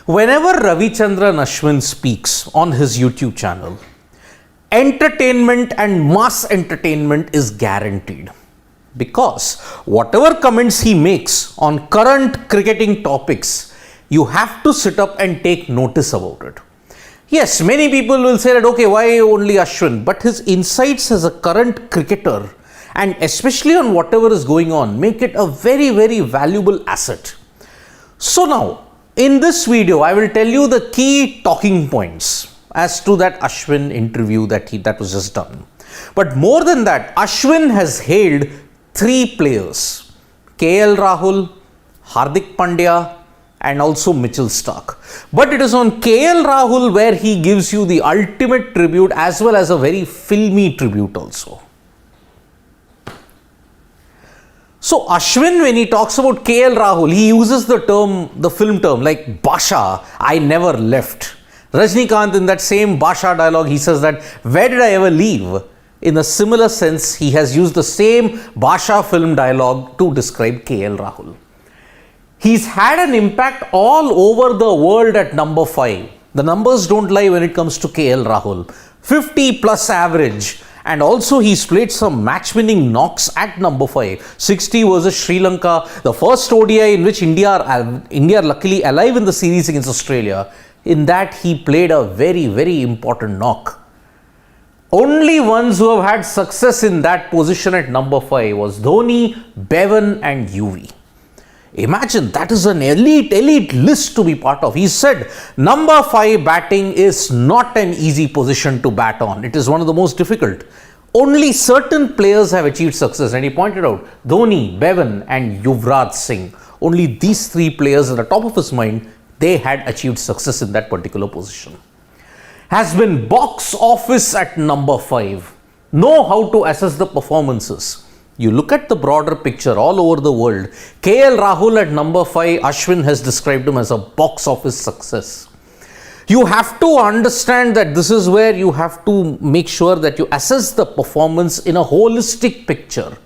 Whenever Ravichandran Ashwin speaks on his YouTube channel, entertainment and mass entertainment is guaranteed. Because whatever comments he makes on current cricketing topics, you have to sit up and take notice about it. Yes, many people will say that, okay, why only Ashwin? But his insights as a current cricketer, and especially on whatever is going on, make it a very, very valuable asset. So now, in this video, I will tell you the key talking points as to that Ashwin interview that was just done. But more than that, Ashwin has hailed three players: KL Rahul, Hardik Pandya, and also Mitchell Starc. But it is on KL Rahul where he gives you the ultimate tribute as well as a very filmy tribute also. So Ashwin, when he talks about KL Rahul, he uses the film term like Basha, I never left. Rajnikant, in that same Basha dialogue, he says that, where did I ever leave? In a similar sense, he has used the same Basha film dialogue to describe KL Rahul. He's had an impact all over the world at number 5. The numbers don't lie when it comes to KL Rahul. 50 plus average. And also he's played some match-winning knocks at number 5. 60 versus Sri Lanka, the first ODI in which India are luckily alive in the series against Australia. In that he played a very, very important knock. Only ones who have had success in that position at number 5 was Dhoni, Bevan and UV. Imagine, that is an elite list to be part of. He said, number 5 batting is not an easy position to bat on. It is one of the most difficult. Only certain players have achieved success. And he pointed out, Dhoni, Bevan and Yuvraj Singh. Only these three players at the top of his mind, they had achieved success in that particular position. Has been box office at number 5. Know how to assess the performances. You look at the broader picture all over the world. KL Rahul at number 5, Ashwin has described him as a box office success. You have to understand that this is where you have to make sure that you assess the performance in a holistic picture.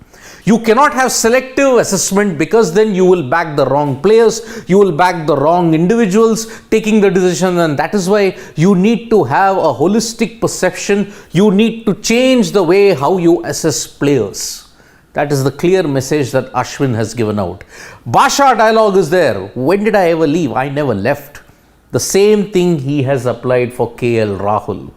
You cannot have selective assessment, because then you will back the wrong players, you will back the wrong individuals taking the decision, and that is why you need to have a holistic perception. You need to change the way how you assess players. That is the clear message that Ashwin has given out. Basha dialogue is there. When did I ever leave? I never left. The same thing he has applied for KL Rahul.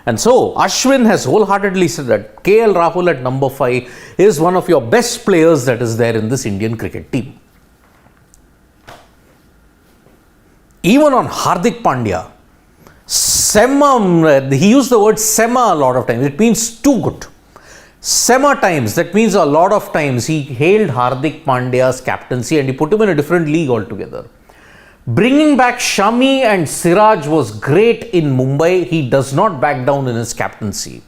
And so Ashwin has wholeheartedly said that KL Rahul at number 5 is one of your best players that is there in this Indian cricket team. Even on Hardik Pandya, he used the word Sema a lot of times. It means too good. Sema times, that means a lot of times he hailed Hardik Pandya's captaincy and he put him in a different league altogether. Bringing back Shami and Siraj was great in Mumbai. He does not back down in his captaincy.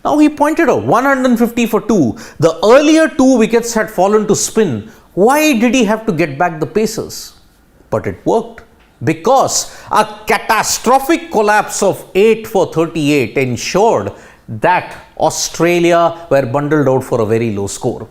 Now he pointed out 150 for 2. The earlier 2 wickets had fallen to spin. Why did he have to get back the paces? But it worked. Because a catastrophic collapse of 8 for 38 ensured that Australia were bundled out for a very low score.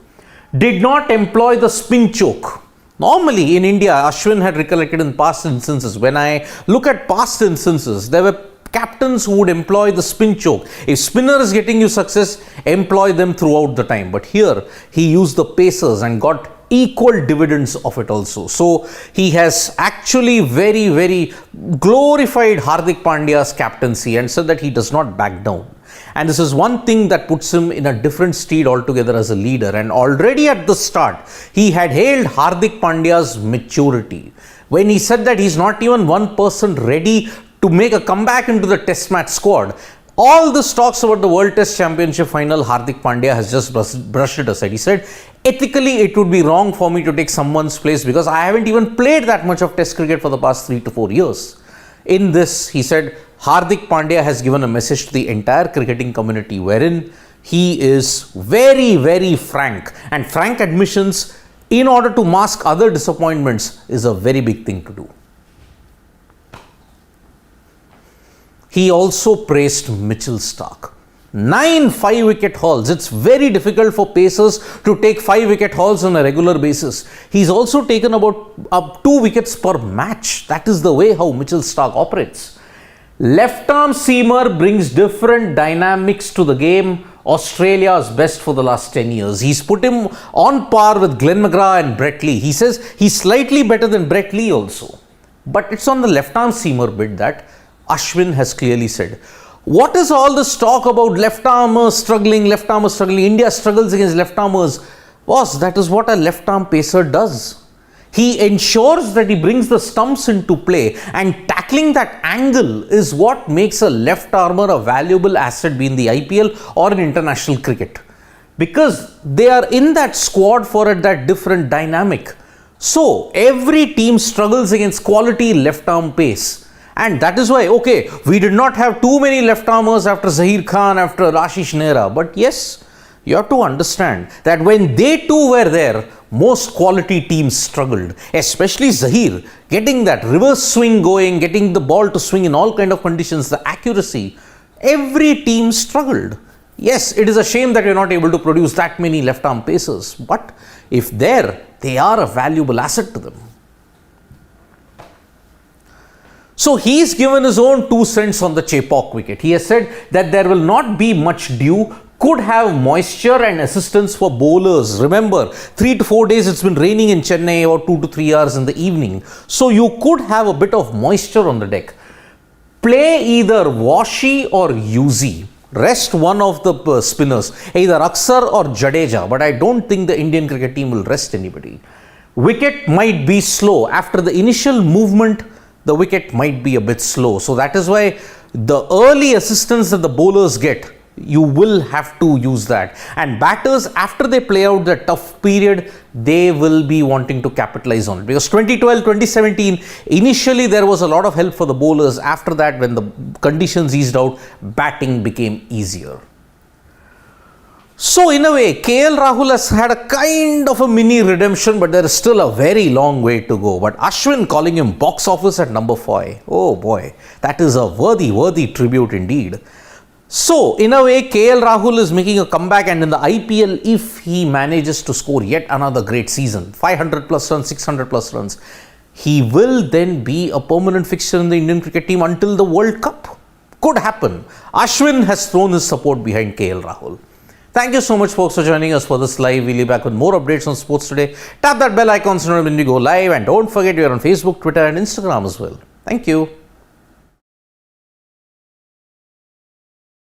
Did not employ the spin choke. Normally in India, Ashwin had recollected in past instances. When I look at past instances, there were captains who would employ the spin choke. If spinner is getting you success, employ them throughout the time. But here, he used the pacers and got equal dividends of it also. So he has actually very, very glorified Hardik Pandya's captaincy and said that he does not back down. And this is one thing that puts him in a different steed altogether as a leader. And already at the start, he had hailed Hardik Pandya's maturity. When he said that he's not even 1% ready to make a comeback into the test match squad, all this talks about the World Test Championship final, Hardik Pandya has just brushed it aside. He said, ethically, it would be wrong for me to take someone's place because I haven't even played that much of test cricket for the past 3 to 4 years. In this, he said, Hardik Pandya has given a message to the entire cricketing community wherein he is very, very frank. And frank admissions, in order to mask other disappointments, is a very big thing to do. He also praised Mitchell Starc. 9 5-wicket hauls. It's very difficult for pacers to take 5-wicket hauls on a regular basis. He's also taken about up 2 wickets per match. That is the way how Mitchell Starc operates. Left arm seamer brings different dynamics to the game. Australia's best for the last 10 years. He's put him on par with Glenn McGrath and Brett Lee. He says he's slightly better than Brett Lee also. But it's on the left arm seamer bit that Ashwin has clearly said. What is all this talk about left armers struggling, India struggles against left armers? Boss, that is what a left arm pacer does. He ensures that he brings the stumps into play, and tackling that angle is what makes a left armer a valuable asset, be in the IPL or in international cricket. Because they are in that squad for that different dynamic. So, every team struggles against quality left arm pace. And that is why, okay, we did not have too many left armers after Zaheer Khan, after Ashish Nehra. But yes, you have to understand that when they too were there, most quality teams struggled, especially Zaheer, getting that reverse swing going, getting the ball to swing in all kind of conditions, the accuracy, every team struggled. Yes, it is a shame that we are not able to produce that many left arm pacers, but if there, they are a valuable asset to them. So he's given his own 2 cents on the Chepauk wicket. He has said that there will not be much dew, could have moisture and assistance for bowlers. Remember, 3 to 4 days it's been raining in Chennai, or 2 to 3 hours in the evening. So you could have a bit of moisture on the deck. Play either Washi or Yuzi. Rest one of the spinners, either Aksar or Jadeja. But I don't think the Indian cricket team will rest anybody. Wicket might be slow. After the initial movement, the wicket might be a bit slow. So that is why the early assistance that the bowlers get, you will have to use that. And batters, after they play out the tough period, they will be wanting to capitalize on it. Because 2012, 2017, initially there was a lot of help for the bowlers. After that, when the conditions eased out, batting became easier. So in a way, KL Rahul has had a kind of a mini redemption, but there is still a very long way to go. But Ashwin calling him box office at number 5. Oh boy, that is a worthy tribute indeed. So, in a way, KL Rahul is making a comeback, and in the IPL, if he manages to score yet another great season, 500 plus runs, 600 plus runs, he will then be a permanent fixture in the Indian cricket team until the World Cup. Could happen. Ashwin has thrown his support behind KL Rahul. Thank you so much, folks, for joining us for this live. We'll be back with more updates on sports today. Tap that bell icon so when we go live, and don't forget we are on Facebook, Twitter and Instagram as well. Thank you.